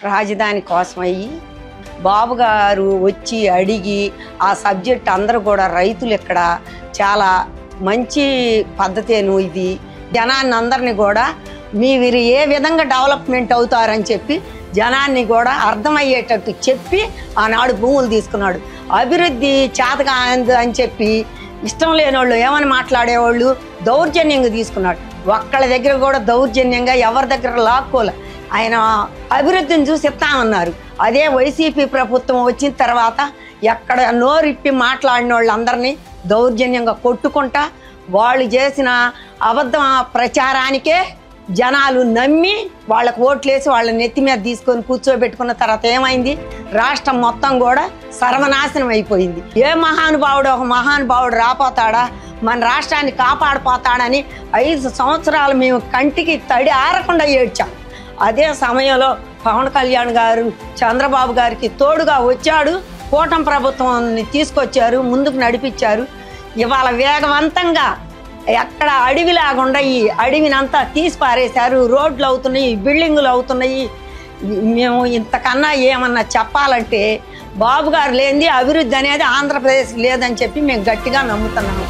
రాజధాని కోసమయ్యి బాబు గారు వచ్చి అడిగి ఆ సబ్జెక్ట్ అందరూ కూడా రైతులు ఇక్కడ చాలా మంచి పద్ధతేను ఇది, జనాన్ని అందరినీ కూడా వీరు ఏ విధంగా డెవలప్మెంట్ అవుతారని చెప్పి జనాన్ని కూడా అర్థమయ్యేటట్టు చెప్పి ఆనాడు భూములు తీసుకున్నాడు. అభివృద్ధి చేతగా అని చెప్పి ఇష్టం లేని వాళ్ళు ఏమని మాట్లాడేవాళ్ళు దౌర్జన్యంగా తీసుకున్నాడు. ఒక్కళ్ళ దగ్గర కూడా దౌర్జన్యంగా ఎవరి దగ్గర లాక్కోలే. ఆయన అభివృద్ధిని చూసి ఇస్తామన్నారు. అదే వైసీపీ ప్రభుత్వం వచ్చిన తర్వాత ఎక్కడ నోరిప్పి మాట్లాడిన వాళ్ళందరినీ దౌర్జన్యంగా కొట్టుకుంటా వాళ్ళు చేసిన అబద్ధ ప్రచారానికే జనాలు నమ్మి వాళ్ళకు ఓట్లేసి వాళ్ళ నెత్తి మీద తీసుకొని కూర్చోబెట్టుకున్న తర్వాత ఏమైంది, రాష్ట్రం మొత్తం కూడా సర్వనాశనం అయిపోయింది. ఏ మహానుభావుడు ఒక మహానుభావుడు రాపోతాడా, మన రాష్ట్రాన్ని కాపాడిపోతాడని 5 సంవత్సరాలు మేము కంటికి తడి ఆరకుండా ఏడ్చాం. అదే సమయంలో పవన్ కళ్యాణ్ గారు చంద్రబాబు గారికి తోడుగా వచ్చాడు. కూటమి ప్రభుత్వాన్ని తీసుకొచ్చారు, ముందుకు నడిపించారు. ఇవాళ వేగవంతంగా ఎక్కడ అడవిలాగుండా ఈ అడవినంతా తీసి పారేశారు. రోడ్లు అవుతున్నాయి, బిల్డింగులు అవుతున్నాయి. మేము ఇంతకన్నా ఏమన్నా చెప్పాలంటే బాబు గారు లేనిది అభివృద్ధి అనేది ఆంధ్రప్రదేశ్ లేదని చెప్పి మేము గట్టిగా నమ్ముతున్నాము.